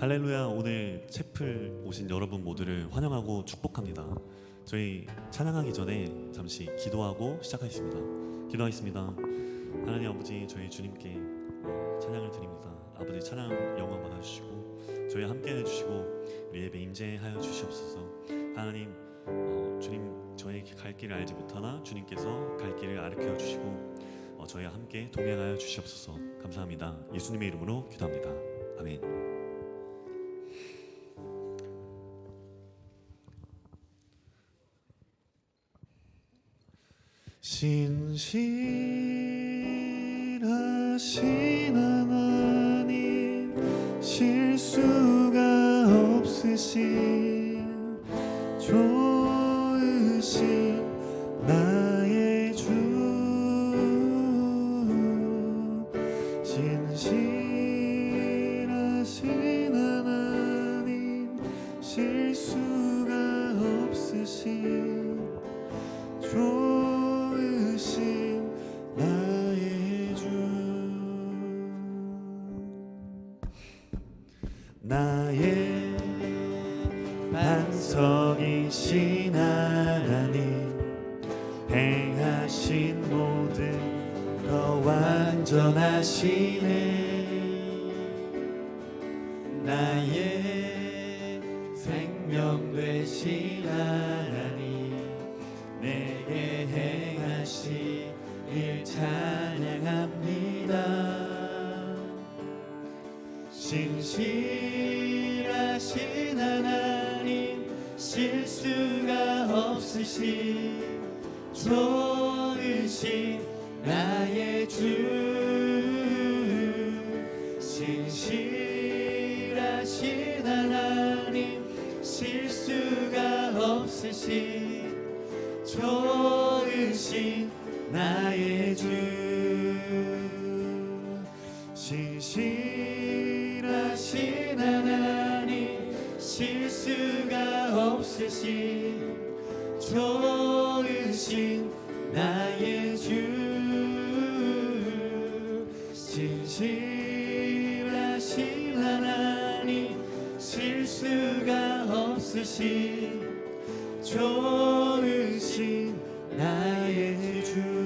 할렐루야. 오늘 채플 오신 여러분 모두를 환영하고 축복합니다. 저희 찬양하기 전에 잠시 기도하고 시작하겠습니다. 기도하겠습니다. 하나님 아버지, 저희 주님께 찬양을 드립니다. 아버지, 찬양 영광 받아주시고 저희 함께 해주시고 우리 예배 임재하여 주시옵소서. 하나님, 주님 저희 갈 길을 알지 못하나 주님께서 갈 길을 가르쳐 주시고 저희와 함께 동행하여 주시옵소서. 감사합니다. 예수님의 이름으로 기도합니다. 아멘. 신실하신 하나님, 실수가 없으신 좋으신 나의 주, 신실하신 하나님, 실수가 없으신 좋으신 나의 주, 나의 반석이신 하나님, 행하신 모든 거 완전하시네. 나의 생명 되신 하나님, 내게 행하신 일 찬양합니다. 신실하신 하나님, 실수가 없으신 좋으신 나의 주, 신실하신 하나님, 실수가 없으신 좋으신 나의 주, 신실하신 하나님, 실수가 없으신 좋으신 나의 주, 신실하신 하나님, 실수가 없으신 좋으신 나의 주.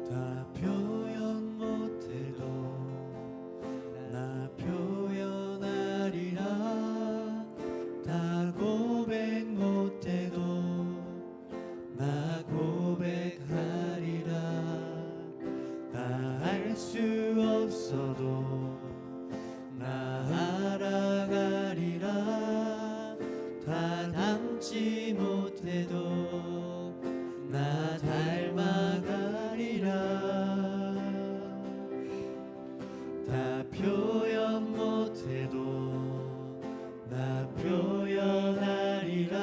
다 표현 못해도 나 표현하리라, 다 고백 못해도 나 고백하리라, 다 알 수 없어도 나 알아가리라, 다 닮지 못해도 나 닮아가리라, 다 표현 못해도 나 표현하리라,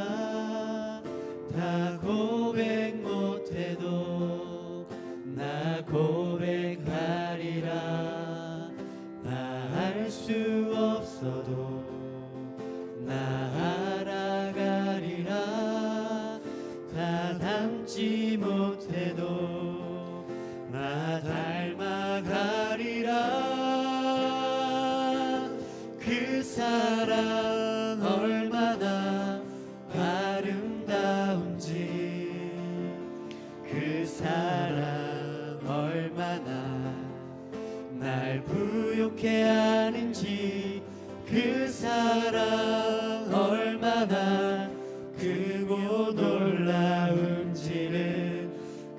다 고백 못해도 나 고백하리라, 다 알 수 없어도 나 알아가리라, 다 닮지 못해도 나 닮아가리라. 그 사랑 얼마나 아름다운지, 그 사랑 얼마나 날 부욕해 하는지, 그 사랑 얼마나 크고 놀라운지는,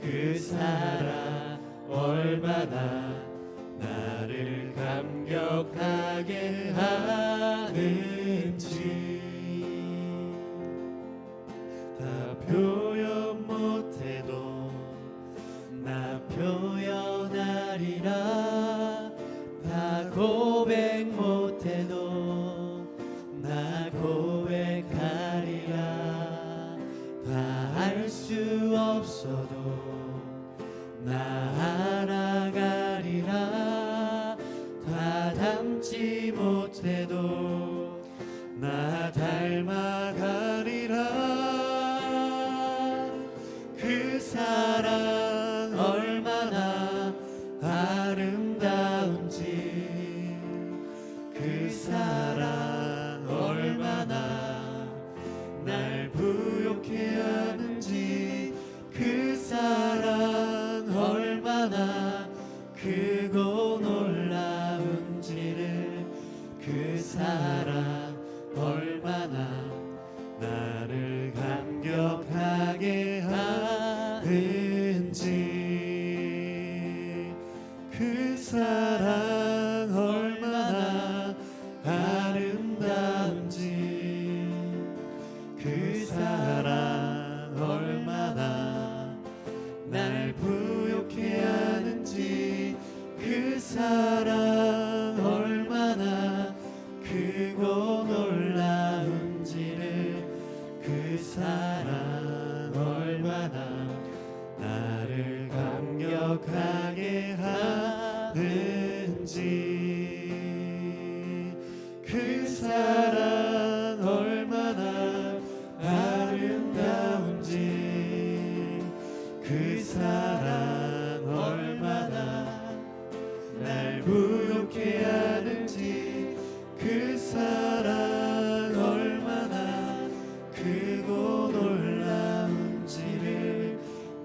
그 사랑 얼마나 나를 감격하게 하는지, 다 표현 못해도 나 표현하리라, 다 고백 못해도 나 고백하리라, 없어도 나 알아가리라. 다 닮지 못해도 나 닮아가리라. 그 사랑 얼마나 아름다운지, 그 사랑 얼마나 날 부욕해 하는지, 그 사랑 얼마나 크고 놀라운지를, 그 사랑 얼마나 나를 감격하게 하는지, 그 사랑 얼마나 아름다운지, 그 사랑 얼마나 날 부욕해 하는지, 그 사랑 얼마나 크고 놀라운지를, 그 사랑 얼마나 나를 감격하게 하는지, 그 사랑 얼마나 아름다운지, 그 사랑 얼마나 날 부욕해 하는지, 그 사랑 얼마나 크고 놀라운지를,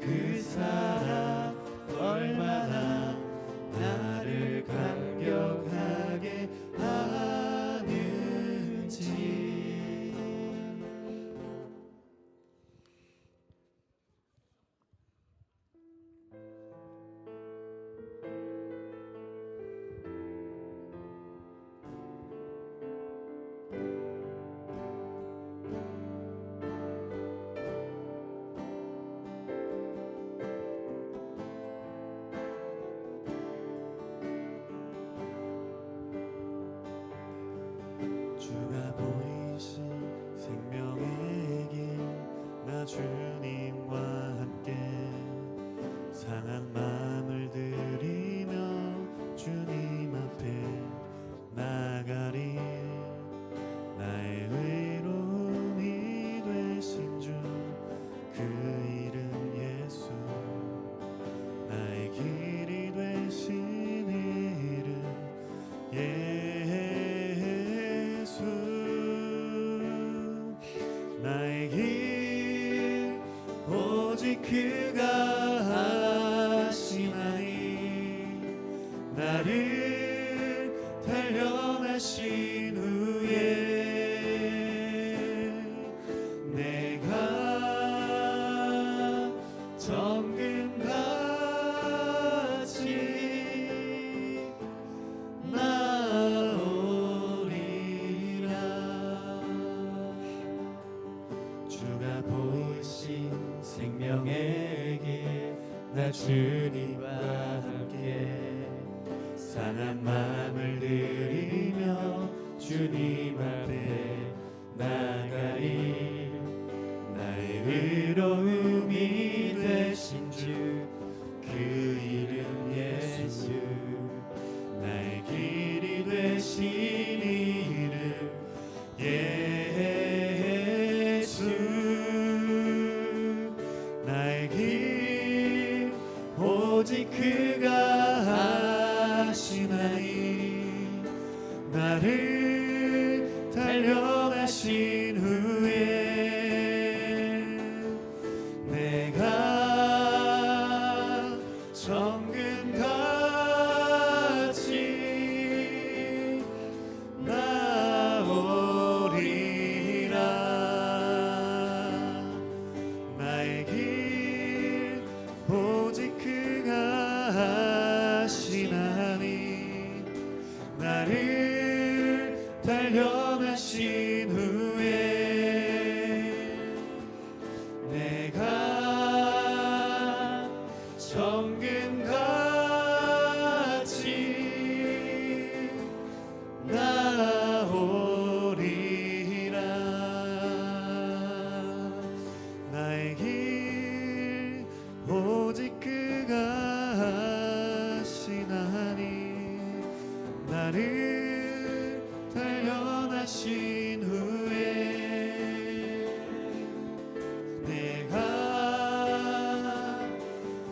그 사랑 얼마나 나를 감격하게 하는지. 주가 보이신 생명의 길, 나 주님과 함께 상한 마음을 들이며 주님 앞에 나가리. 나의 의로움이 되신 주, 그 이름 예수. 나의 길이 되신 이름 예수. 나의 길 오직 그가 하시나니, 나를 단련하신 후에 내가 정금같이 나오리라. 주가 보이신 생명의 길, 나 주님과 함께 상한 마음을 들이며 주님 앞에 나가리. 나의 의로움이 되신 주, 그 이름 예수. 나의 길이 되신 이름 예수. 나의 길 오직 그가 하시나니, 나를 단련하신 후에 내가 정금같이 나오리라. 나의 길 오직 그가 하시나니, 나를 단련하신 후에 내가 정금같이 나오리라. 나의 길 나를 단련하신 후에 내가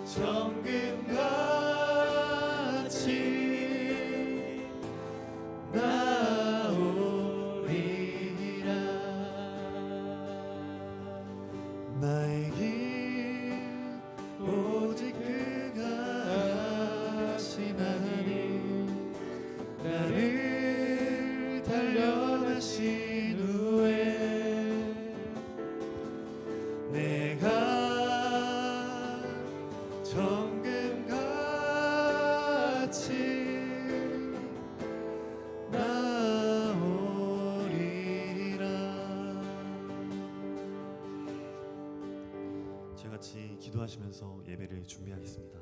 정금같이 나오리라. 나의 길 오직 그가 하시나니 나를 단련하신 후에 내가 정금같이 나오리라. 저희 같이 기도하시면서 예배를 준비하겠습니다.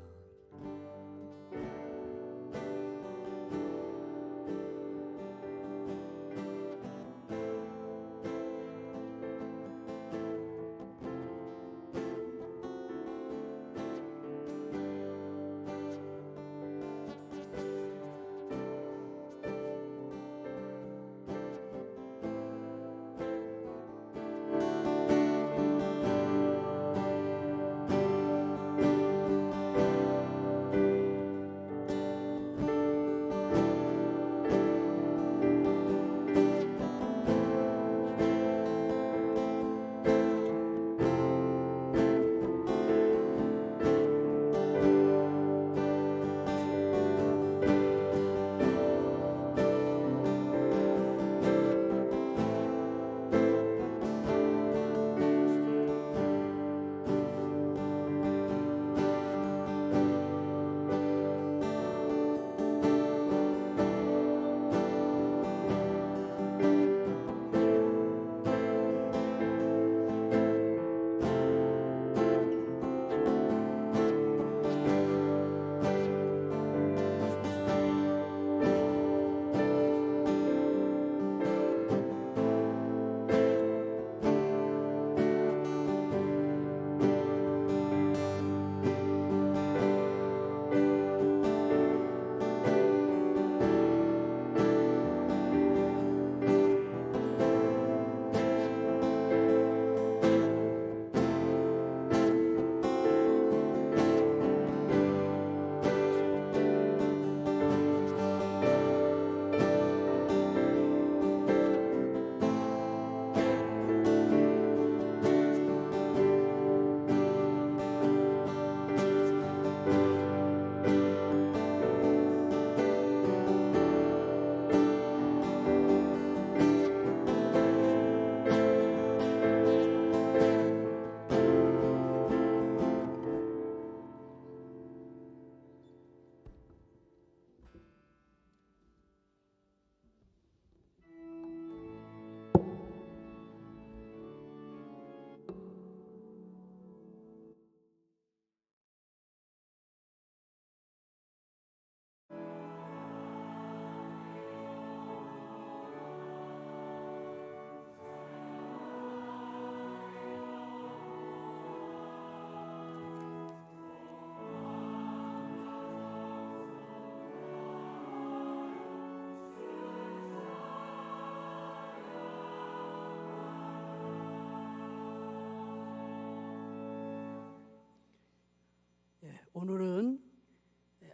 오늘은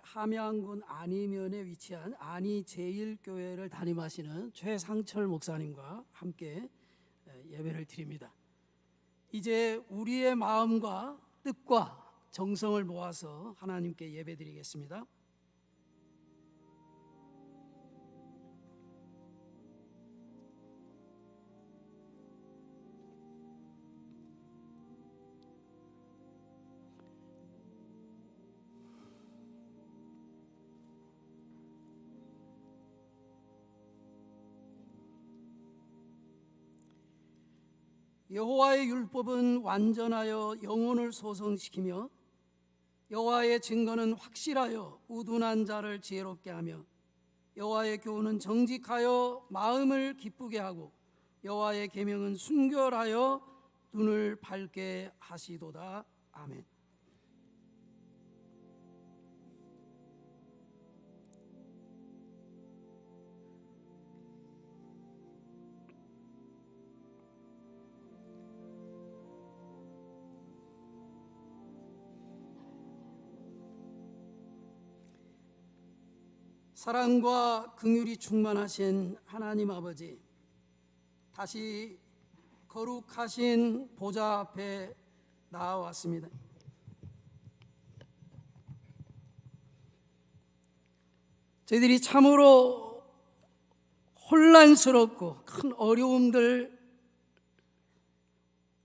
함양군 안희면에 위치한 안희제일교회를 담임하시는 최상철 목사님과 함께 예배를 드립니다. 이제 우리의 마음과 뜻과 정성을 모아서 하나님께 예배드리겠습니다. 여호와의 율법은 완전하여 영혼을 소성시키며 여호와의 증거는 확실하여 우둔한 자를 지혜롭게 하며 여호와의 교훈은 정직하여 마음을 기쁘게 하고 여호와의 계명은 순결하여 눈을 밝게 하시도다. 아멘. 사랑과 긍휼이 충만하신 하나님 아버지, 다시 거룩하신 보좌 앞에 나아왔습니다. 저희들이 참으로 혼란스럽고 큰 어려움들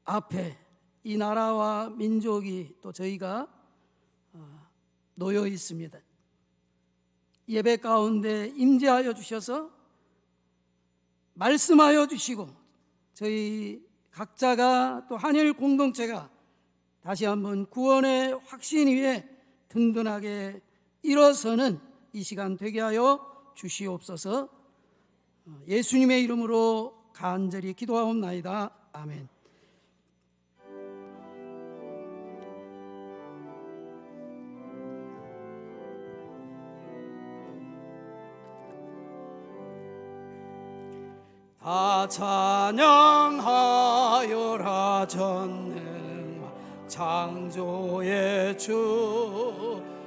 앞에 이 나라와 민족이 또 저희가 놓여 있습니다. 예배 가운데 임재하여 주셔서 말씀하여 주시고 저희 각자가 또 한일 공동체가 다시 한번 구원의 확신 위에 든든하게 일어서는 이 시간 되게 하여 주시옵소서. 예수님의 이름으로 간절히 기도하옵나이다. 아멘. 다 찬양하여라 전능한 창조의 주께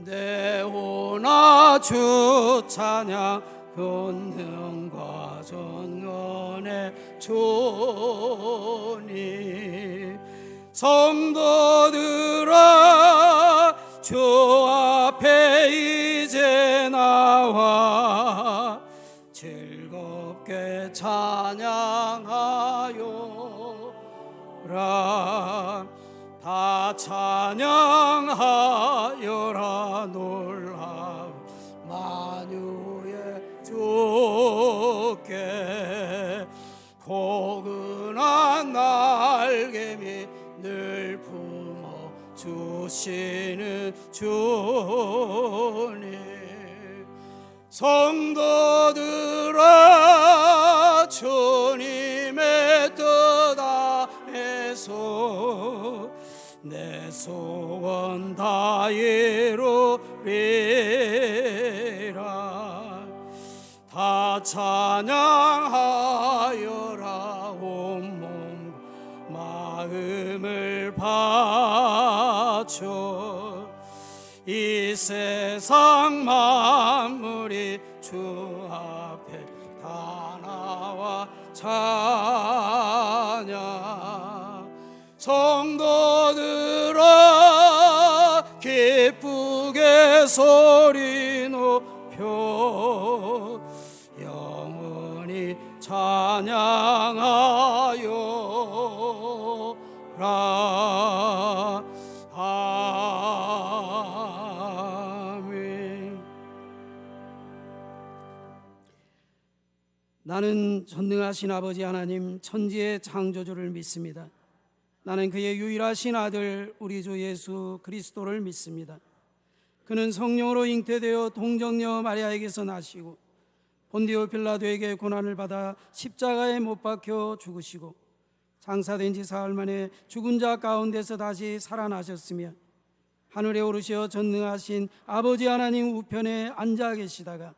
내오나 주 찬양 권능과 전권의 주님 성도들아 주 앞에 이제 나와 즐겁게 찬양하여라 다 찬양하여라 놀라운 만유의 주께 포근한 날개미 늘 품어 주시는 주님 성도들아 주님의 뜻 안에서 내 소원 다 이루리라 다 찬양하여라 온몸 마음을 바쳐 이 세상 만물이 주 앞에 다 나와 찬양 성도들아 기쁘게 소리 높여 영원히 찬양하여라 아멘. 나는 전능하신 아버지 하나님 천지의 창조주를 믿습니다. 나는 그의 유일하신 아들 우리 주 예수 그리스도를 믿습니다. 그는 성령으로 잉태되어 동정녀 마리아에게서 나시고 본디오 빌라도에게 고난을 받아 십자가에 못 박혀 죽으시고 장사된 지 사흘 만에 죽은 자 가운데서 다시 살아나셨으며 하늘에 오르시어 전능하신 아버지 하나님 우편에 앉아 계시다가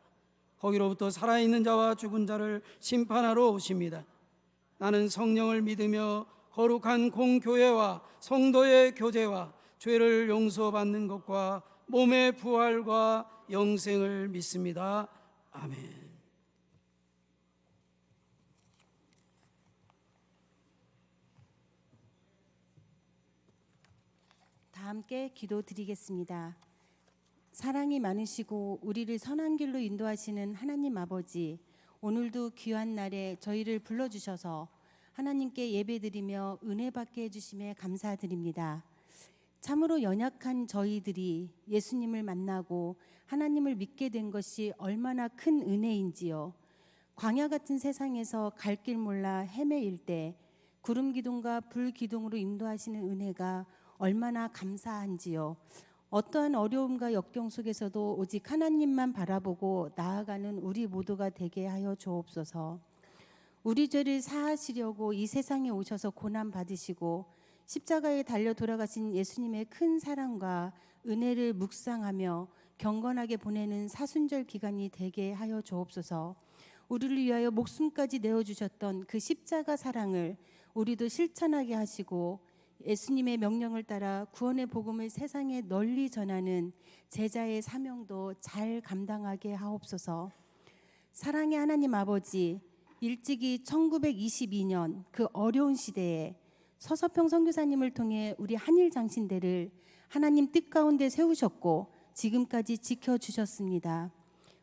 거기로부터 살아있는 자와 죽은 자를 심판하러 오십니다. 나는 성령을 믿으며 거룩한 공교회와 성도의 교제와 죄를 용서받는 것과 몸의 부활과 영생을 믿습니다. 아멘. 다 함께 기도드리겠습니다. 사랑이 많으시고 우리를 선한 길로 인도하시는 하나님 아버지, 오늘도 귀한 날에 저희를 불러주셔서 하나님께 예배드리며 은혜 받게 해주심에 감사드립니다. 참으로 연약한 저희들이 예수님을 만나고 하나님을 믿게 된 것이 얼마나 큰 은혜인지요. 광야 같은 세상에서 갈 길 몰라 헤매일 때 구름 기둥과 불 기둥으로 인도하시는 은혜가 얼마나 감사한지요. 어떠한 어려움과 역경 속에서도 오직 하나님만 바라보고 나아가는 우리 모두가 되게 하여 주옵소서. 우리 죄를 사하시려고 이 세상에 오셔서 고난 받으시고 십자가에 달려 돌아가신 예수님의 큰 사랑과 은혜를 묵상하며 경건하게 보내는 사순절 기간이 되게 하여 주옵소서. 우리를 위하여 목숨까지 내어주셨던 그 십자가 사랑을 우리도 실천하게 하시고 예수님의 명령을 따라 구원의 복음을 세상에 널리 전하는 제자의 사명도 잘 감당하게 하옵소서. 사랑의 하나님 아버지, 일찍이 1922년 그 어려운 시대에 서서평 선교사님을 통해 우리 한일 장신대를 하나님 뜻 가운데 세우셨고 지금까지 지켜주셨습니다.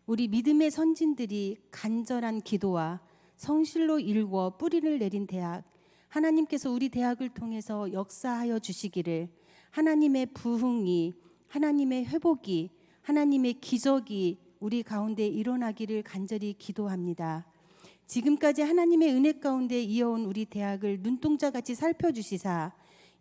우리 믿음의 선진들이 간절한 기도와 성실로 일궈 뿌리를 내린 대학, 하나님께서 우리 대학을 통해서 역사하여 주시기를, 하나님의 부흥이, 하나님의 회복이, 하나님의 기적이 우리 가운데 일어나기를 간절히 기도합니다. 지금까지 하나님의 은혜 가운데 이어온 우리 대학을 눈동자같이 살펴주시사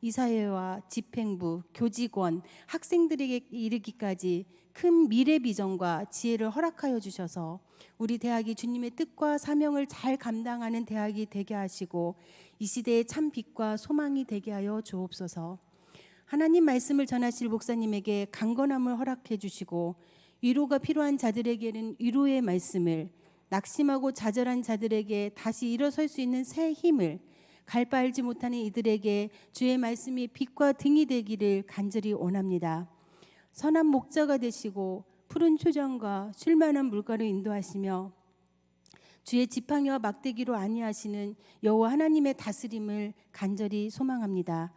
이사회와 집행부, 교직원, 학생들에게 이르기까지 큰 미래 비전과 지혜를 허락하여 주셔서 우리 대학이 주님의 뜻과 사명을 잘 감당하는 대학이 되게 하시고 이 시대의 참 빛과 소망이 되게 하여 주옵소서. 하나님 말씀을 전하실 목사님에게 강건함을 허락해 주시고 위로가 필요한 자들에게는 위로의 말씀을, 낙심하고 좌절한 자들에게 다시 일어설 수 있는 새 힘을, 갈 바 알지 못하는 이들에게 주의 말씀이 빛과 등이 되기를 간절히 원합니다. 선한 목자가 되시고 푸른 초장과 쉴만한 물가로 인도하시며 주의 지팡이와 막대기로 안위하시는 여호와 하나님의 다스림을 간절히 소망합니다.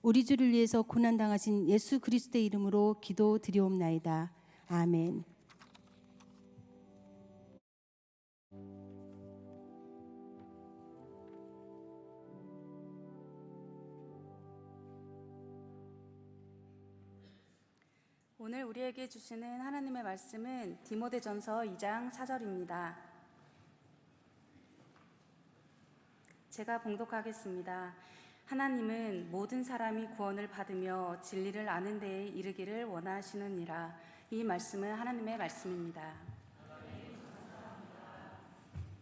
우리 주를 위해서 고난당하신 예수 그리스도의 이름으로 기도드리옵나이다. 아멘. 오늘 우리에게 주시는 하나님의 말씀은 디모데전서 2장 4절입니다. 제가 봉독하겠습니다. 하나님은 모든 사람이 구원을 받으며 진리를 아는 데에 이르기를 원하시느니라. 이 말씀은 하나님의 말씀입니다.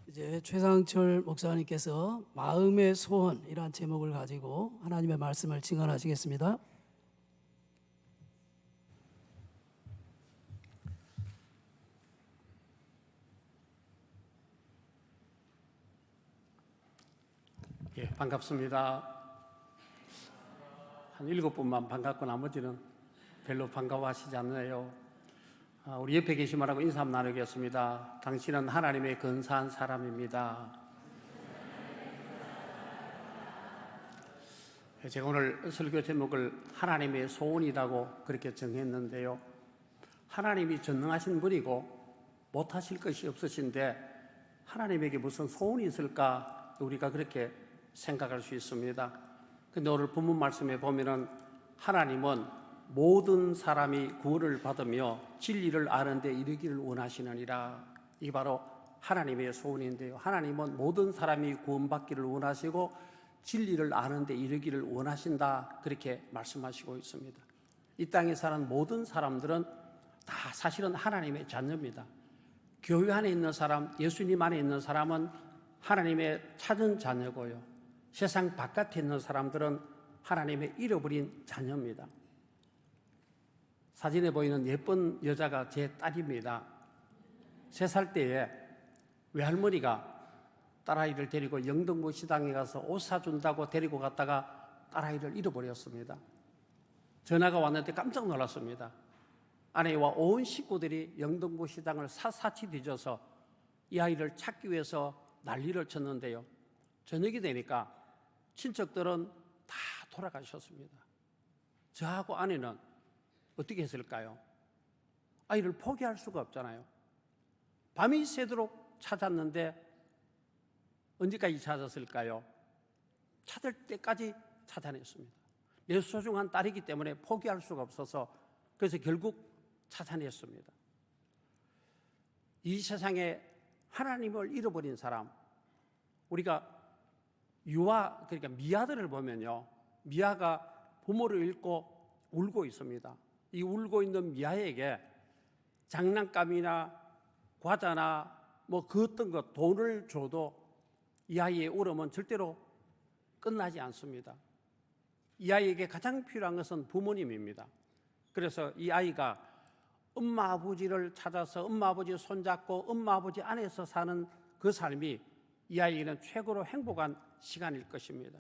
이제 최상철 목사님께서 마음의 소원이란 제목을 가지고 하나님의 말씀을 증언하시겠습니다. 예, 반갑습니다. 한 7분만 반갑고 나머지는 별로 반가워하시지 않네요. 우리 옆에 계시면하고 인사 한번 나누겠습니다. 당신은 하나님의 근사한 사람입니다. 제가 오늘 설교 제목을 하나님의 소원이라고 그렇게 정했는데요. 하나님이 전능하신 분이고 못하실 것이 없으신데 하나님에게 무슨 소원이 있을까 우리가 그렇게 생각할 수 있습니다. 근데 오늘 본문 말씀에 보면은 하나님은 모든 사람이 구원을 받으며 진리를 아는 데 이르기를 원하시느니라. 이게 바로 하나님의 소원인데요. 하나님은 모든 사람이 구원받기를 원하시고 진리를 아는 데 이르기를 원하신다. 그렇게 말씀하시고 있습니다. 이 땅에 사는 모든 사람들은 다 사실은 하나님의 자녀입니다. 교회 안에 있는 사람, 예수님 안에 있는 사람은 하나님의 찾은 자녀고요. 세상 바깥에 있는 사람들은 하나님의 잃어버린 자녀입니다. 사진에 보이는 예쁜 여자가 제 딸입니다. 3살 때에 외할머니가 딸아이를 데리고 영등포 시장에 가서 옷 사준다고 데리고 갔다가 딸아이를 잃어버렸습니다. 전화가 왔는데 깜짝 놀랐습니다. 아내와 온 식구들이 영등포 시장을 샅샅이 뒤져서 이 아이를 찾기 위해서 난리를 쳤는데요. 저녁이 되니까 친척들은 다 돌아가셨습니다. 저하고 아내는 어떻게 했을까요? 아이를 포기할 수가 없잖아요. 밤이 새도록 찾았는데 언제까지 찾았을까요? 찾을 때까지 찾아냈습니다. 내 소중한 딸이기 때문에 포기할 수가 없어서 그래서 결국 찾아냈습니다. 이 세상에 하나님을 잃어버린 사람, 우리가 유아, 그러니까 미아들을 보면요, 미아가 부모를 잃고 울고 있습니다. 이 울고 있는 미아에게 장난감이나 과자나 뭐 그 어떤 것, 돈을 줘도 이 아이의 울음은 절대로 끝나지 않습니다. 이 아이에게 가장 필요한 것은 부모님입니다. 그래서 이 아이가 엄마 아버지를 찾아서 엄마 아버지 손잡고 엄마 아버지 안에서 사는 그 삶이 이 아이에게는 최고로 행복한 시간일 것입니다.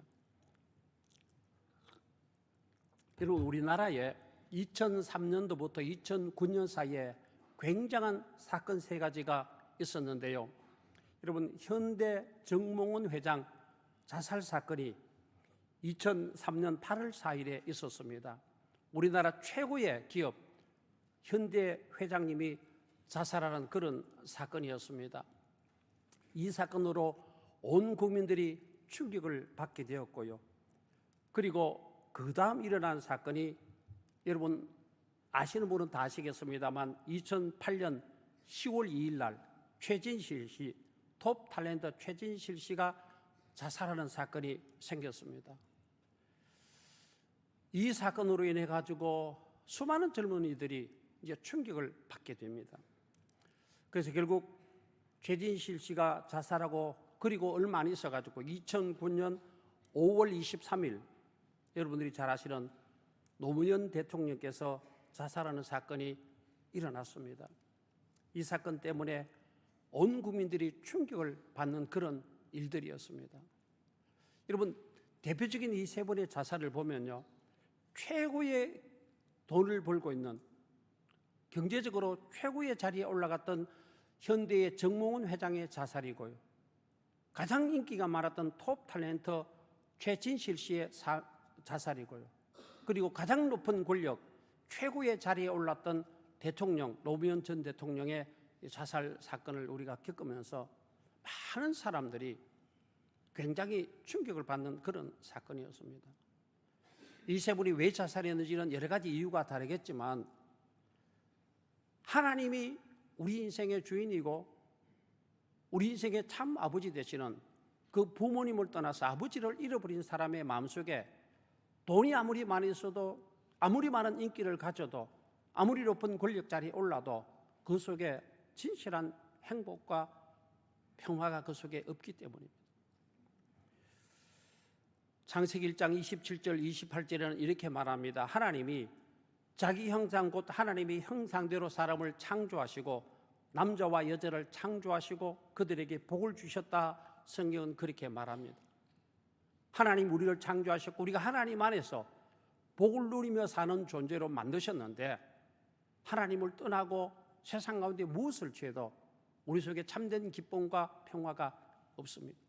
여러분, 우리나라에 2003년도부터 2009년 사이에 굉장한 사건 세 가지가 있었는데요. 여러분, 현대 정몽원 회장 자살 사건이 2003년 8월 4일에 있었습니다. 우리나라 최고의 기업 현대 회장님이 자살하는 그런 사건이었습니다. 이 사건으로 온 국민들이 충격을 받게 되었고요. 그리고 그 다음 일어난 사건이 여러분 아시는 분은 다 아시겠습니다만 2008년 10월 2일 날 최진실 씨, 톱 탤런트 최진실 씨가 자살하는 사건이 생겼습니다. 이 사건으로 인해 가지고 수많은 젊은이들이 이제 충격을 받게 됩니다. 그래서 결국 최진실 씨가 자살하고 그리고 얼마 안 있어 가지고 2009년 5월 23일 여러분들이 잘 아시는 노무현 대통령께서 자살하는 사건이 일어났습니다. 이 사건 때문에 온 국민들이 충격을 받는 그런 일들이었습니다. 여러분, 대표적인 이 세 분의 자살을 보면요, 최고의 돈을 벌고 있는 경제적으로 최고의 자리에 올라갔던 현대의 정몽원 회장의 자살이고요, 가장 인기가 많았던 톱 탤런트 최진실 씨의 자살이고요, 그리고 가장 높은 권력 최고의 자리에 올랐던 대통령 노무현 전 대통령의 자살 사건을 우리가 겪으면서 많은 사람들이 굉장히 충격을 받는 그런 사건이었습니다. 이 세 분이 왜 자살했는지는 여러 가지 이유가 다르겠지만 하나님이 우리 인생의 주인이고 우리 인생의 참 아버지 되시는 그 부모님을 떠나서 아버지를 잃어버린 사람의 마음속에 돈이 아무리 많이 있어도 아무리 많은 인기를 가져도 아무리 높은 권력 자리에 올라도 그 속에 진실한 행복과 평화가 그 속에 없기 때문입니다. 창세기 1장 27절 28절에는 이렇게 말합니다. 하나님이 자기 형상 곧 하나님이 형상대로 사람을 창조하시고 남자와 여자를 창조하시고 그들에게 복을 주셨다. 성경은 그렇게 말합니다. 하나님 우리를 창조하셨고 우리가 하나님 안에서 복을 누리며 사는 존재로 만드셨는데 하나님을 떠나고 세상 가운데 무엇을 취해도 우리 속에 참된 기쁨과 평화가 없습니다.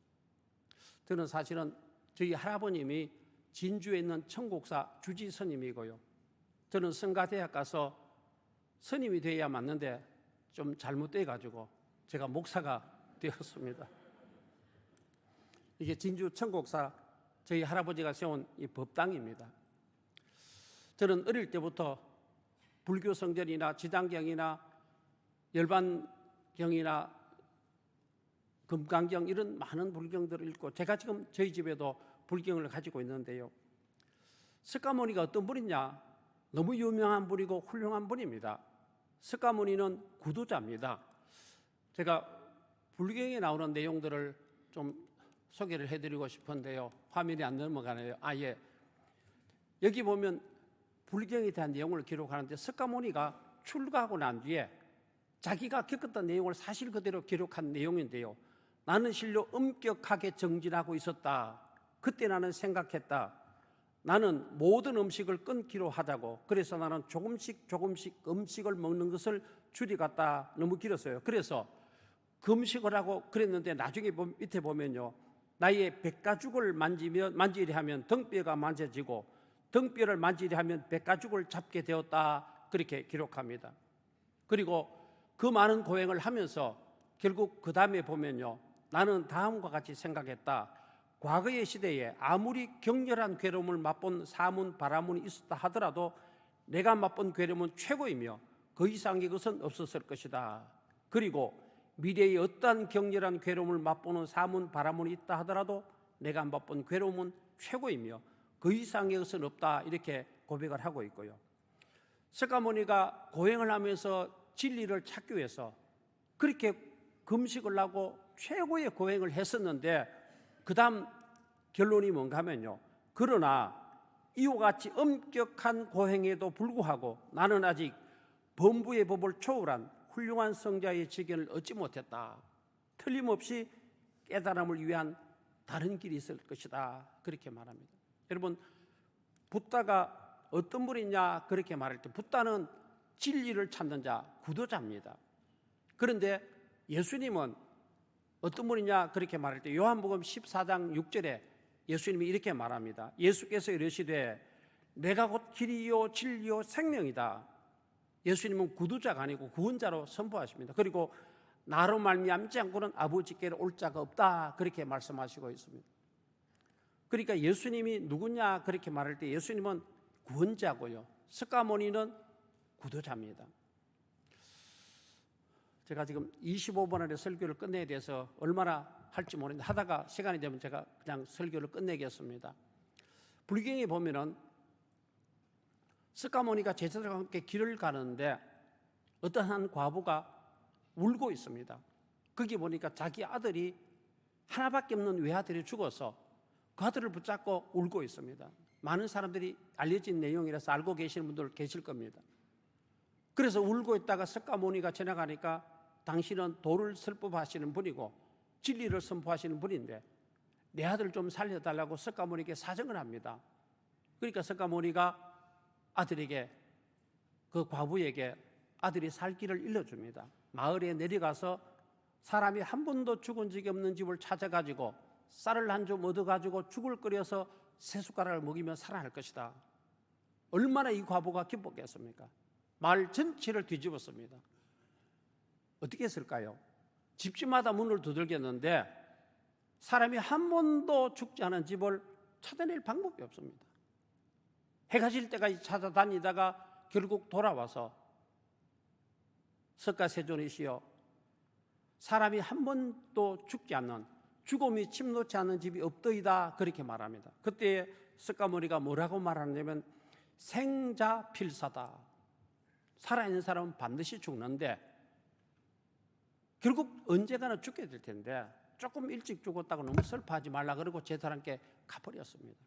저는 사실은 저희 할아버님이 진주에 있는 청곡사 주지 스님이고요, 저는 성가대학 가서 스님이 되어야 맞는데 좀 잘못돼 가지고 제가 목사가 되었습니다. 이게 진주 청곡사 저희 할아버지가 세운 이 법당입니다. 저는 어릴 때부터 불교 성전이나 지당경이나 열반경이나 금강경 이런 많은 불경들을 읽고 제가 지금 저희 집에도 불경을 가지고 있는데요, 석가모니가 어떤 분이냐, 너무 유명한 분이고 훌륭한 분입니다. 석가모니는 구두자입니다. 제가 불경에 나오는 내용들을 좀 소개를 해드리고 싶은데요, 화면이 안 넘어가네요. 예. 여기 보면 불경에 대한 내용을 기록하는데 석가모니가 출가하고 난 뒤에 자기가 겪었던 내용을 사실 그대로 기록한 내용인데요, 나는 실로 엄격하게 정진하고 있었다. 그때 나는 생각했다. 나는 모든 음식을 끊기로 하자고. 그래서 나는 조금씩 음식을 먹는 것을 줄이갔다. 너무 길었어요. 그래서 금식을 하고 그랬는데 나중에 밑에 보면요, 나의 백가죽을 만지려 하면 등뼈가 만져지고 등뼈를 만지려 하면 백가죽을 잡게 되었다. 그렇게 기록합니다. 그리고 그 많은 고행을 하면서 결국 그 다음에 보면요, 나는 다음과 같이 생각했다. 과거의 시대에 아무리 격렬한 괴로움을 맛본 사문, 바라문이 있었다 하더라도 내가 맛본 괴로움은 최고이며 그 이상의 것은 없었을 것이다. 그리고 미래에 어떠한 격렬한 괴로움을 맛보는 사문, 바라문이 있다 하더라도 내가 맛본 괴로움은 최고이며 그 이상의 것은 없다. 이렇게 고백을 하고 있고요. 석가모니가 고행을 하면서 진리를 찾기 위해서 그렇게 금식을 하고 최고의 고행을 했었는데 그 다음 결론이 뭔가 하면요, 그러나 이와 같이 엄격한 고행에도 불구하고 나는 아직 범부의 법을 초월한 훌륭한 성자의 직연을 얻지 못했다. 틀림없이 깨달음을 위한 다른 길이 있을 것이다. 그렇게 말합니다. 여러분, 붓다가 어떤 분이냐 그렇게 말할 때 붓다는 진리를 찾는 자, 구도자입니다. 그런데 예수님은 어떤 분이냐 그렇게 말할 때 요한복음 14장 6절에 예수님이 이렇게 말합니다. 예수께서 이르시되 내가 곧 길이요 진리요 생명이다. 예수님은 구두자가 아니고 구원자로 선포하십니다. 그리고 나로 말미암지 않고는 아버지께로 올 자가 없다 그렇게 말씀하시고 있습니다. 그러니까 예수님이 누구냐 그렇게 말할 때 예수님은 구원자고요, 스가모니는 구두자입니다. 제가 지금 25분 안에 설교를 끝내야 돼서 얼마나 할지 모르는데 하다가 시간이 되면 제가 그냥 설교를 끝내겠습니다. 불경에 보면은 스가모니가 제자들과 함께 길을 가는데 어떤 한 과부가 울고 있습니다. 거기 보니까 자기 아들이 하나밖에 없는 외아들이 죽어서 그 아들을 붙잡고 울고 있습니다. 많은 사람들이 알려진 내용이라서 알고 계시는 분들 계실 겁니다. 그래서 울고 있다가 스가모니가 지나가니까 당신은 도를 설법하시는 분이고 진리를 선포하시는 분인데 내 아들 좀 살려달라고 스가모니에게 사정을 합니다. 그러니까 스가모니가 아들에게, 그 과부에게 아들이 살 길을 일러줍니다. 마을에 내려가서 사람이 한 번도 죽은 적이 없는 집을 찾아가지고 쌀을 한 줌 얻어가지고 죽을 끓여서 세 숟가락을 먹이며 살아날 것이다. 얼마나 이 과부가 기뻤겠습니까? 마을 전체를 뒤집었습니다. 어떻게 했을까요? 집집마다 문을 두들겼는데 사람이 한 번도 죽지 않은 집을 찾아낼 방법이 없습니다. 해가 질 때까지 찾아다니다가 결국 돌아와서 석가세존이시여, 사람이 한 번도 죽지 않는, 죽음이 침노치 않는 집이 없더이다 그렇게 말합니다. 그때 석가모니가 뭐라고 말하냐면 생자 필사다. 살아있는 사람은 반드시 죽는데 결국 언젠가는 죽게 될 텐데 조금 일찍 죽었다고 너무 슬퍼하지 말라 그러고 제사람께 가버렸습니다.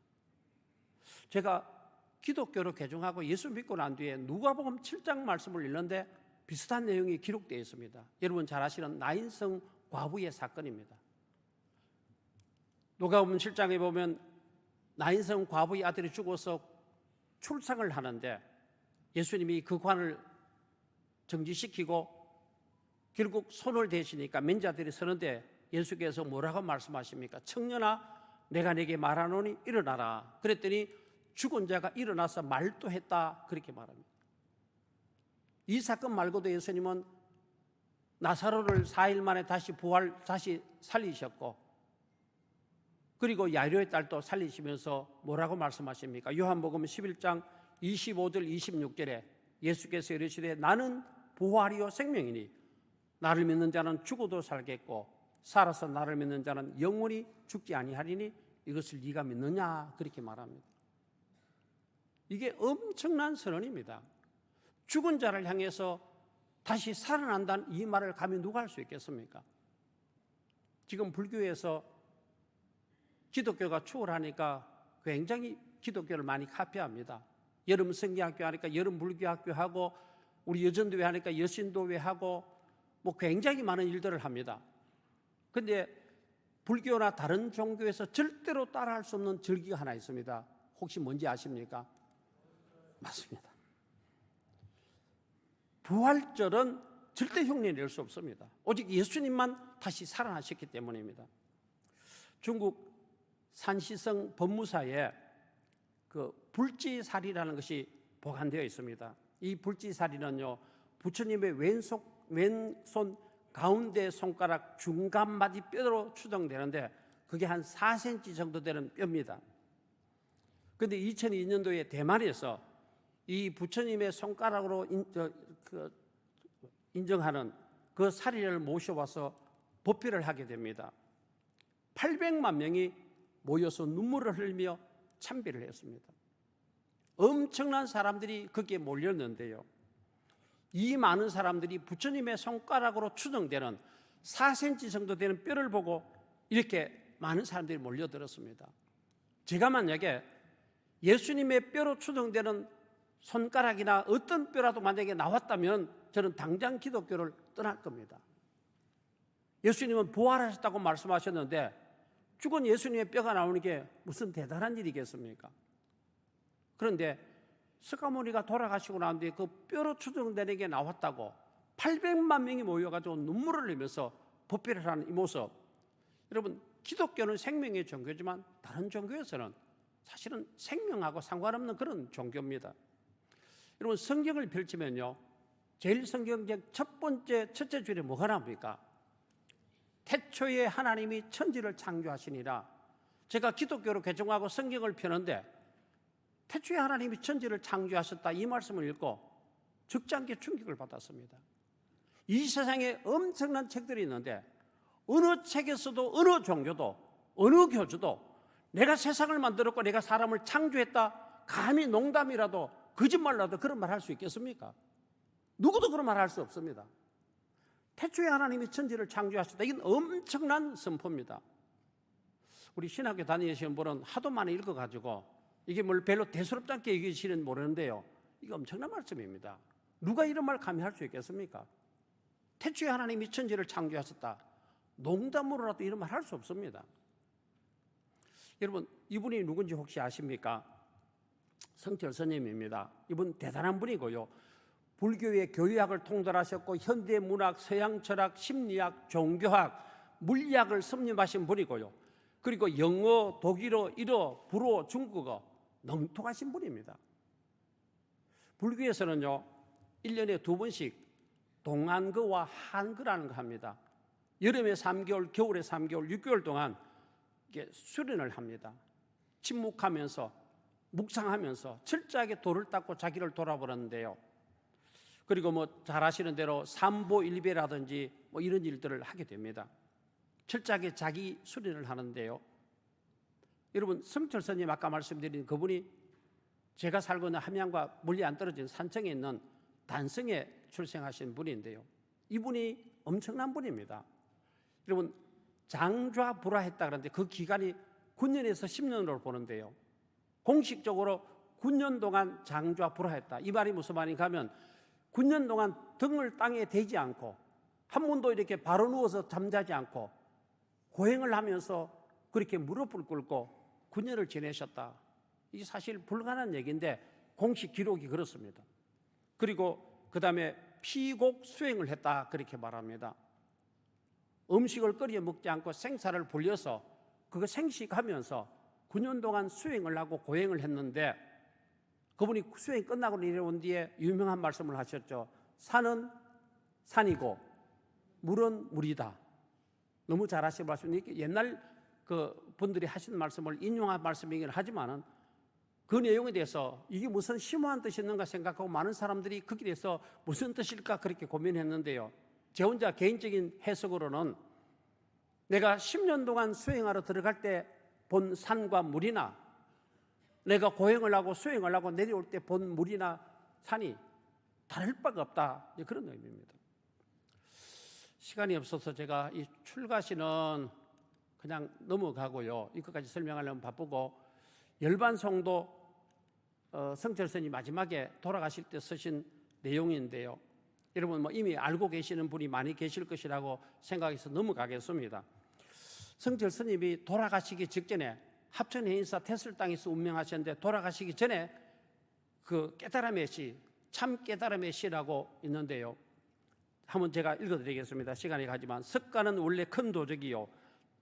제가 기독교로 개종하고 예수 믿고 난 뒤에 누가복음 7장 말씀을 읽는데 비슷한 내용이 기록되어 있습니다. 여러분 잘 아시는 나인성 과부의 사건입니다. 누가복음 7장에 보면 나인성 과부의 아들이 죽어서 출상을 하는데 예수님이 그 관을 정지시키고 결국 손을 대시니까 맨자들이 서는데 예수께서 뭐라고 말씀하십니까? 청년아, 내가 네게 말하노니 일어나라. 그랬더니 죽은 자가 일어나서 말도 했다 그렇게 말합니다. 이 사건 말고도 예수님은 나사로를 4일 만에 다시 살리셨고 그리고 야이로의 딸도 살리시면서 뭐라고 말씀하십니까? 요한복음 11장 25절 26절에 예수께서 이르시되 나는 부활이요 생명이니 나를 믿는 자는 죽어도 살겠고 살아서 나를 믿는 자는 영원히 죽지 아니하리니 이것을 네가 믿느냐 그렇게 말합니다. 이게 엄청난 선언입니다. 죽은 자를 향해서 다시 살아난다는 이 말을 감히 누가 할 수 있겠습니까? 지금 불교에서 기독교가 추월하니까 굉장히 기독교를 많이 카피합니다. 여름 성경학교 하니까 여름 불교학교 하고 우리 여전도회 하니까 여신도회 하고 뭐 굉장히 많은 일들을 합니다. 그런데 불교나 다른 종교에서 절대로 따라할 수 없는 절기가 하나 있습니다. 혹시 뭔지 아십니까? 맞습니다. 부활절은 절대 흉내 낼 수 없습니다. 오직 예수님만 다시 살아나셨기 때문입니다. 중국 산시성 법무사에 그 불지살이라는 것이 보관되어 있습니다. 이 불지살이는요, 부처님의 왼손 가운데 손가락 중간마디 뼈로 추정되는데 그게 한 4cm 정도 되는 뼈입니다. 그런데 2002년도에 대만에서 이 부처님의 손가락으로 인정하는 그 사리를 모셔와서 법회를 하게 됩니다. 800만 명이 모여서 눈물을 흘리며 참배를 했습니다. 엄청난 사람들이 거기에 몰렸는데요. 이 많은 사람들이 부처님의 손가락으로 추정되는 4cm 정도 되는 뼈를 보고 이렇게 많은 사람들이 몰려들었습니다. 제가 만약에 예수님의 뼈로 추정되는 손가락이나 어떤 뼈라도 만약에 나왔다면 저는 당장 기독교를 떠날 겁니다. 예수님은 부활하셨다고 말씀하셨는데 죽은 예수님의 뼈가 나오는 게 무슨 대단한 일이겠습니까? 그런데 석가모니가 돌아가시고 난 뒤에 그 뼈로 추정되는 게 나왔다고 800만 명이 모여가지고 눈물을 흘리면서 법회를 하는 이 모습. 여러분, 기독교는 생명의 종교지만 다른 종교에서는 사실은 생명하고 상관없는 그런 종교입니다. 여러분, 성경을 펼치면요, 제일 성경적 첫째 줄에 뭐가 나옵니까? 태초에 하나님이 천지를 창조하시니라. 제가 기독교로 개종하고 성경을 펴는데 태초에 하나님이 천지를 창조하셨다 이 말씀을 읽고 적지 않게 충격을 받았습니다. 이 세상에 엄청난 책들이 있는데 어느 책에서도 어느 종교도 어느 교주도 내가 세상을 만들었고 내가 사람을 창조했다 감히 농담이라도 거짓말라도 그런 말 할 수 있겠습니까? 누구도 그런 말 할 수 없습니다. 태초에 하나님이 천지를 창조하셨다. 이건 엄청난 선포입니다. 우리 신학교 다니시는 분은 하도 많이 읽어가지고 이게 뭘 별로 대수롭지 않게 얘기하시는 모르는데요. 이거 엄청난 말씀입니다. 누가 이런 말 감히 할 수 있겠습니까? 태초에 하나님이 천지를 창조하셨다. 농담으로라도 이런 말 할 수 없습니다. 여러분, 이분이 누군지 혹시 아십니까? 성철 스님입니다. 이분 대단한 분이고요. 불교의 교리학을 통달하셨고 현대 문학, 서양 철학, 심리학, 종교학, 물리학을 섭렵하신 분이고요. 그리고 영어, 독일어, 일어, 불어, 중국어 능통하신 분입니다. 불교에서는요, 1년에 2번씩 동안거와 한거라는 거 합니다. 여름에 3개월, 겨울에 3개월, 6개월 동안 이게 수련을 합니다. 침묵하면서, 묵상하면서 철저하게 도를 닦고 자기를 돌아보는데요. 그리고 뭐 잘 아시는 대로 삼보일배라든지 뭐 이런 일들을 하게 됩니다. 철저하게 자기 수련을 하는데요. 여러분, 성철 스님 아까 말씀드린 그분이 제가 살고 있는 함양과 멀리 안 떨어진 산청에 있는 단성에 출생하신 분인데요. 이분이 엄청난 분입니다. 여러분, 장좌불화했다 그러는데 그 기간이 9년에서 10년으로 보는데요. 공식적으로 9년 동안 장좌불화했다. 이 말이 무슨 말인가 하면 9년 동안 등을 땅에 대지 않고 한 번도 이렇게 바로 누워서 잠자지 않고 고행을 하면서 그렇게 무릎을 꿇고 9년을 지내셨다. 이게 사실 불가능한 얘기인데 공식 기록이 그렇습니다. 그리고 그 다음에 피곡 수행을 했다 그렇게 말합니다. 음식을 끓여 먹지 않고 생사를 불려서 그거 생식하면서 9년 동안 수행을 하고 고행을 했는데 그분이 수행 끝나고 내려온 뒤에 유명한 말씀을 하셨죠. 산은 산이고 물은 물이다. 너무 잘하신 말씀이 옛날 그 분들이 하신 말씀을 인용한 말씀이긴 하지만은 그 내용에 대해서 이게 무슨 심오한 뜻이 있는가 생각하고 많은 사람들이 거기에 대해서 무슨 뜻일까 그렇게 고민했는데요. 제 혼자 개인적인 해석으로는 내가 10년 동안 수행하러 들어갈 때 본 산과 물이나 내가 고행을 하고 수행을 하고 내려올 때 본 물이나 산이 다를 바가 없다. 그런 의미입니다. 시간이 없어서 제가 이 출가시는 그냥 넘어가고요. 이것까지 설명하려면 바쁘고 열반송도 성철 스님이 마지막에 돌아가실 때 쓰신 내용인데요. 여러분 뭐 이미 알고 계시는 분이 많이 계실 것이라고 생각해서 넘어가겠습니다. 성철 스님이 돌아가시기 직전에 합천 해인사 태술 땅에서 운명하셨는데 돌아가시기 전에 그 깨달음의 시, 참 깨달음의 시라고 있는데요. 한번 제가 읽어드리겠습니다. 시간이 가지만 석가는 원래 큰 도적이요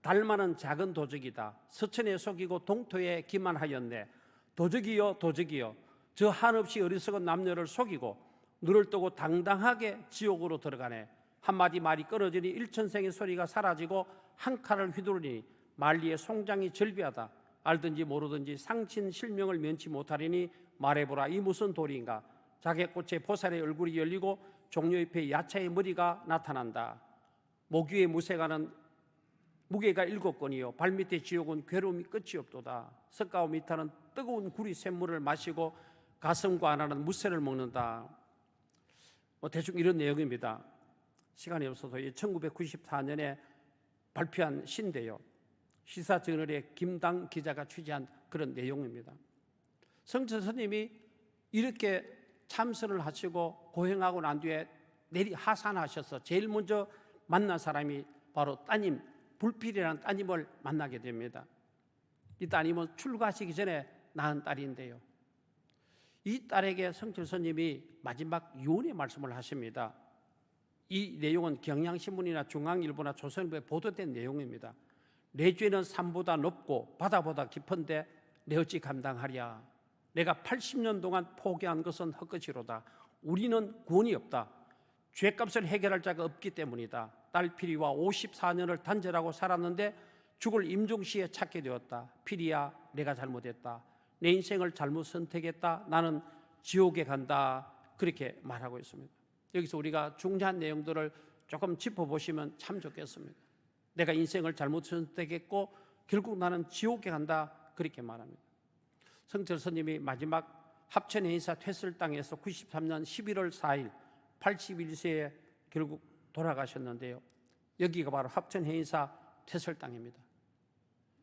달마는 작은 도적이다. 서천에 속이고 동토에 기만하였네. 도적이요 도적이요 저 한없이 어리석은 남녀를 속이고 눈을 뜨고 당당하게 지옥으로 들어가네. 한마디 말이 끊어지니 일천생의 소리가 사라지고 한 칼을 휘두르니 만리의 송장이 절비하다. 알든지 모르든지 상친 실명을 면치 못하리니 말해보라. 이 무슨 도리인가. 자객꽃에 보살의 얼굴이 열리고 종려잎에 야차의 머리가 나타난다. 목 위에 무쇠가는 무게가 7건이요 발밑에 지옥은 괴로움이 끝이 없도다. 석가와 미타는 뜨거운 구리 샘물을 마시고 가슴과 안하는 무쇠를 먹는다. 뭐 대충 이런 내용입니다. 시간이 없어서 1994년에 발표한 시인데요. 시사저널의 김당 기자가 취재한 그런 내용입니다. 성철 스님이 이렇게 참선을 하시고 고행하고 난 뒤에 하산하셔서 제일 먼저 만난 사람이 바로 따님 불필이라는 따님을 만나게 됩니다. 이 따님은 출가하시기 전에 낳은 딸인데요. 이 딸에게 성철 스님이 마지막 유언의 말씀을 하십니다. 이 내용은 경향신문이나 중앙일보나 조선일보에 보도된 내용입니다. 내 죄는 산보다 높고 바다보다 깊은데 내 어찌 감당하랴. 내가 80년 동안 포기한 것은 헛것이로다. 우리는 구원이 없다. 죄값을 해결할 자가 없기 때문이다. 딸 피리와 54년을 단절하고 살았는데 죽을 임종시에 찾게 되었다. 피리야, 내가 잘못했다. 내 인생을 잘못 선택했다. 나는 지옥에 간다. 그렇게 말하고 있습니다. 여기서 우리가 중요한 내용들을 조금 짚어보시면 참 좋겠습니다. 내가 인생을 잘못 선택했고 결국 나는 지옥에 간다. 그렇게 말합니다. 성철 스님이 마지막 합천행사 퇴설당에서 93년 11월 4일 81세에 결국 돌아가셨는데요. 여기가 바로 합천행사 퇴설당입니다.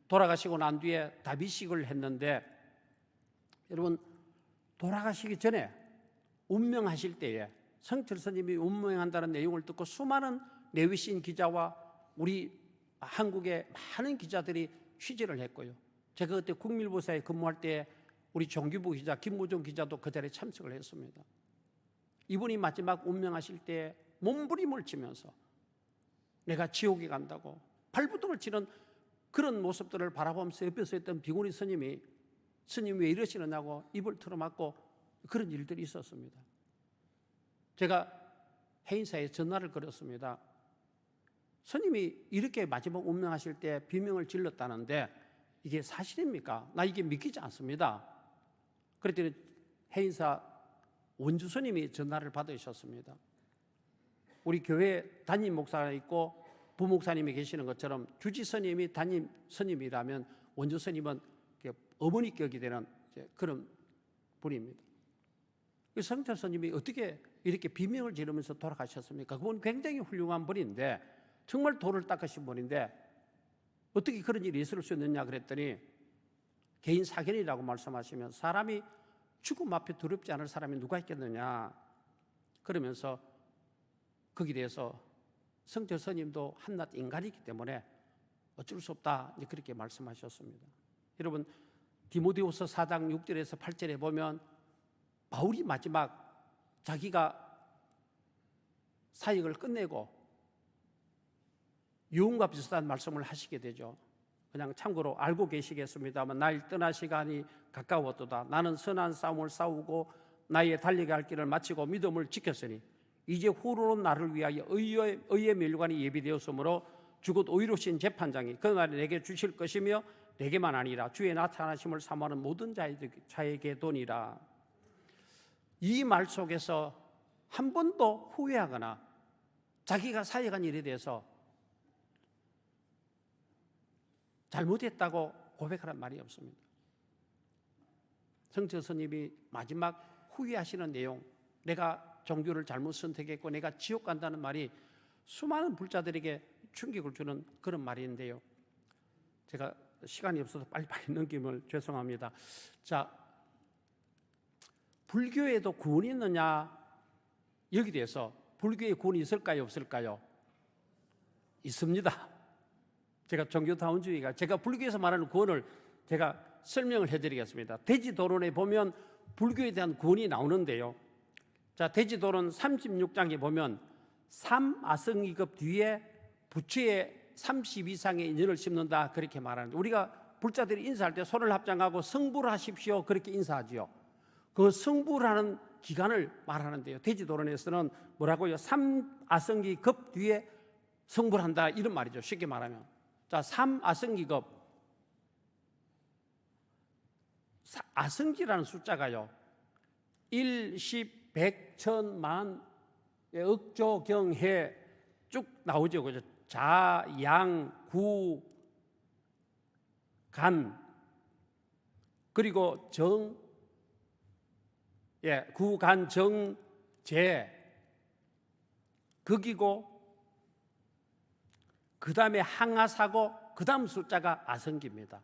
돌아가시고 난 뒤에 다비식을 했는데 여러분 돌아가시기 전에 운명하실 때에 성철 스님이 운명한다는 내용을 듣고 수많은 내외신 기자와 우리 한국의 많은 기자들이 취재를 했고요. 제가 그때 국밀보사에 근무할 때 우리 정규부 기자 김무종 기자도 그 자리에 참석을 했습니다. 이분이 마지막 운명하실 때 몸부림을 치면서 내가 지옥에 간다고 발부둥을 치는 그런 모습들을 바라보면서 옆에서 있던 비구니 스님이 스님 왜 이러시느냐고 입을 틀어막고 그런 일들이 있었습니다. 제가 해인사에 전화를 걸었습니다. 스님이 이렇게 마지막 운명하실 때 비명을 질렀다는데 이게 사실입니까? 나 이게 믿기지 않습니다. 그랬더니 해인사 원주 스님이 전화를 받으셨습니다. 우리 교회 담임 목사가 있고 부목사님이 계시는 것처럼 주지 스님이 담임 스님이라면 원주 스님은 어머니격이 되는 그런 분입니다. 성철 스님이 어떻게 이렇게 비명을 지르면서 돌아가셨습니까? 그분 굉장히 훌륭한 분인데 정말 도를 닦으신 분인데 어떻게 그런 일이 있을 수 있느냐 그랬더니 개인 사견이라고 말씀하시면 사람이 죽음 앞에 두렵지 않을 사람이 누가 있겠느냐 그러면서 거기에 대해서 성철 스님도 한낱 인간이기 때문에 어쩔 수 없다 그렇게 말씀하셨습니다. 여러분 디모데후서 4장 6절에서 8절에 보면 바울이 마지막 자기가 사역을 끝내고 유언과 비슷한 말씀을 하시게 되죠. 그냥 참고로 알고 계시겠습니다만 나를 떠날 시간이 가까웠도다. 나는 선한 싸움을 싸우고 나의 달리게 할 길을 마치고 믿음을 지켰으니 이제 후로는 나를 위하여 의의 면류관이 예비되었으므로 주곧 의로우신 재판장이 그날에 내게 주실 것이며 내게만 아니라 주의 나타나심을 사모하는 모든 자에게 도니라. 이 말 속에서 한 번도 후회하거나 자기가 사역한 일에 대해서 잘못했다고 고백하는 말이 없습니다. 성철 스님이 마지막 후회하시는 내용, 내가 종교를 잘못 선택했고 내가 지옥 간다는 말이 수많은 불자들에게 충격을 주는 그런 말인데요. 제가 시간이 없어서 빨리빨리 넘기면 죄송합니다. 자, 불교에도 구원이 있느냐? 여기 대해서 불교에 구원이 있을까요? 없을까요? 있습니다. 제가 종교다운주의가 제가 불교에서 말하는 구원을 제가 설명을 해드리겠습니다. 대지도론에 보면 불교에 대한 구원이 나오는데요. 자, 대지도론 36장에 보면 3아성이급 뒤에 부처의 30 이상의 인연을 심는다 그렇게 말하는데 우리가 불자들이 인사할 때 손을 합장하고 성불 하십시오 그렇게 인사하지요. 그 성불하는 기간을 말하는데요. 대지도론에서는 뭐라고요? 3아성기급 뒤에 성불한다 이런 말이죠. 쉽게 말하면 자, 3아성기급 아성기라는 숫자가요 1, 10, 100, 1000, 만, 억조, 경, 해 쭉 나오죠. 그죠? 자, 양, 구, 간 그리고 정, 구, 간, 정, 재 극이고 그 다음에 항아사고 그 다음 숫자가 아성기입니다.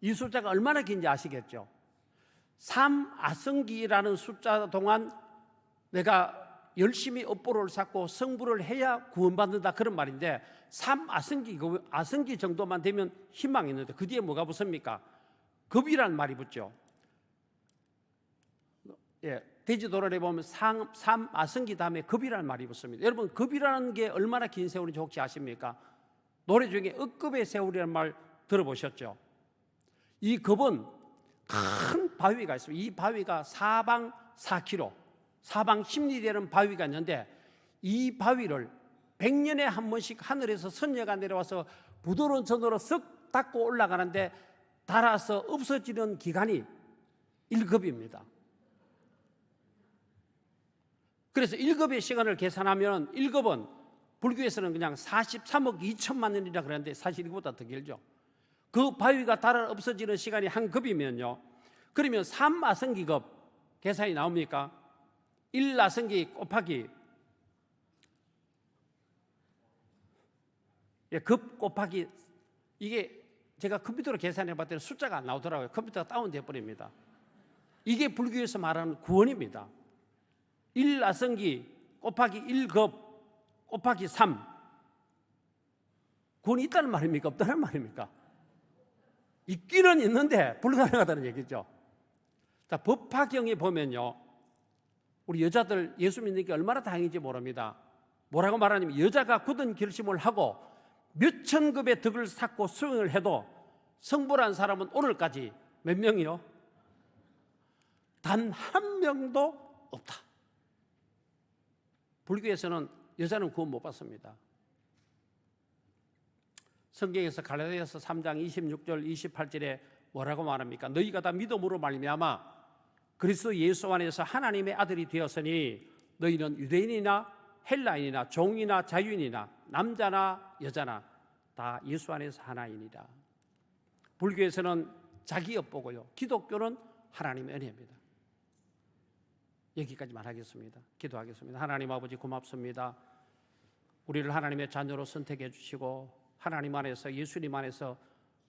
이 숫자가 얼마나 긴지 아시겠죠? 3아성기라는 숫자 동안 내가 열심히 업보를 쌓고 성불을 해야 구원받는다 그런 말인데 3아성기, 아성기 정도만 되면 희망이 있는데 그 뒤에 뭐가 붙습니까? 급이라는 말이 붙죠. 돼지도란에 보면 삼아승기 다음에 급이라는 말이 붙습니다. 여러분, 급이라는 게 얼마나 긴 세월인지 혹시 아십니까? 노래 중에 억급의 세월이라는 말 들어보셨죠? 이 급은 큰 바위가 있습니다. 이 바위가 사방 4km, 사방 10리 되는 바위가 있는데, 이 바위를 100년에 한 번씩 하늘에서 선녀가 내려와서 부드러운 천으로 쓱 닦고 올라가는데 닳아서 없어지는 기간이 1급입니다. 그래서 1급의 시간을 계산하면 1급은 불교에서는 그냥 43억 2천만 년이라 그러는데 사실 이거보다 더 길죠. 그 바위가 닳아 없어지는 시간이 한 급이면요, 그러면 3아승기급 계산이 나옵니까? 1아승기 곱하기 급 곱하기, 이게 제가 컴퓨터로 계산해 봤더니 숫자가 안 나오더라고요. 컴퓨터가 다운돼 버립니다. 이게 불교에서 말하는 구원입니다. 1아승기 곱하기 1급 곱하기 3. 구원이 있다는 말입니까? 없다는 말입니까? 있기는 있는데 불가능하다는 얘기죠. 자, 법화경에 보면요, 우리 여자들 예수 믿는 게 얼마나 다행인지 모릅니다. 뭐라고 말하냐면, 여자가 굳은 결심을 하고 몇천 급의 덕을 쌓고 수행을 해도 성불한 사람은 오늘까지 몇 명이요? 단 한 명도 없다. 불교에서는 여자는 구원 못 받습니다. 성경에서 갈라디아서 3장 26절 28절에 뭐라고 말합니까? 너희가 다 믿음으로 말미암아 그리스도 예수 안에서 하나님의 아들이 되었으니 너희는 유대인이나 헬라인이나 종이나 자유인이나 남자나 여자나 다 예수 안에서 하나이니라. 불교에서는 자기 엿보고요, 기독교는 하나님의 은혜입니다. 여기까지만 하겠습니다. 기도하겠습니다. 하나님 아버지, 고맙습니다. 우리를 하나님의 자녀로 선택해 주시고 하나님 안에서, 예수님 안에서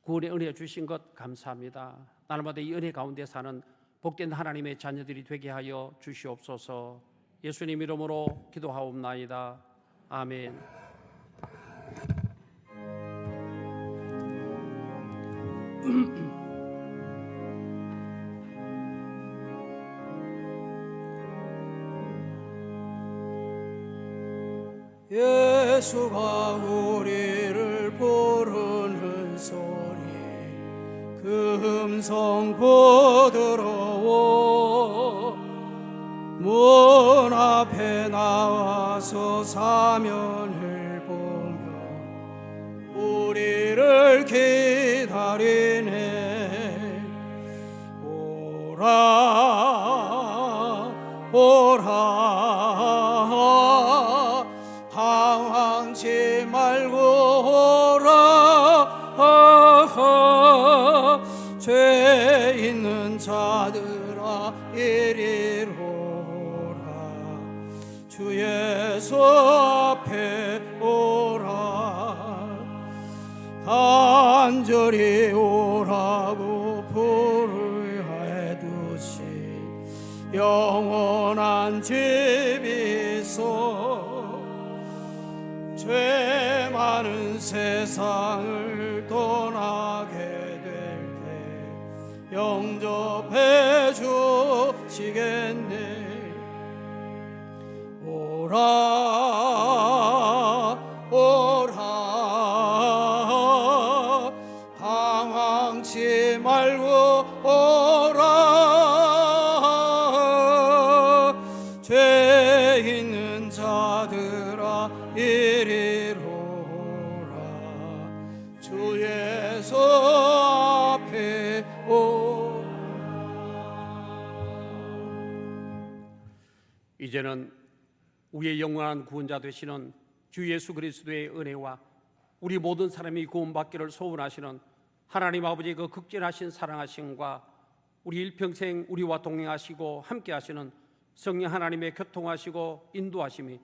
구원의 은혜 주신 것 감사합니다. 날마다 이 은혜 가운데 사는 복된 하나님의 자녀들이 되게 하여 주시옵소서. 예수님 이름으로 기도하옵나이다. 아멘. 예수가 우리를 부르는 소리, 그 음성 부드러워 문 앞에 나와서 사면을 보며 우리를 기다리네. 오라 오라, 당황치 말고 오라. 죄 있는 자들아 이리로 오라. 주 예수 앞에 오라. 간절히 오라고 부르야 두시 영원한 집이 있어. 죄 많은 세상을 떠나게 될 때 영접해 주시겠네. 오라 오라, 당황치 말고 오라. 죄 있는 자들아 이리로 오라. 주 예수 앞에 오라. 이제는 우리의 영원한 구원자 되시는 주 예수 그리스도의 은혜와 우리 모든 사람이 구원받기를 소원하시는 하나님 아버지의 그 극진하신 사랑하심과 우리 일평생 우리와 동행하시고 함께하시는 성령 하나님의 교통하시고 인도하심이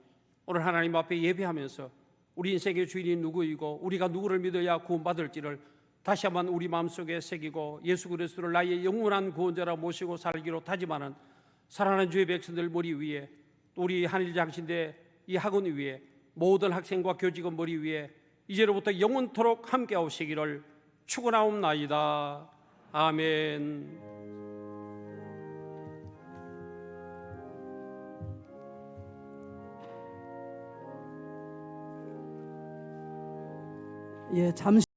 오늘 하나님 앞에 예배하면서 우리 인생의 주인이 누구이고 우리가 누구를 믿어야 구원받을지를 다시 한번 우리 마음속에 새기고 예수 그리스도를 나의 영원한 구원자라 모시고 살기로 다짐하는 사랑하는 주의 백성들 머리 위에, 또 우리 한일 장신대 이 학원 위에, 모든 학생과 교직원 머리 위에 이제로부터 영원토록 함께하시기를 축원하옵나이다. 아멘. 예, 잠시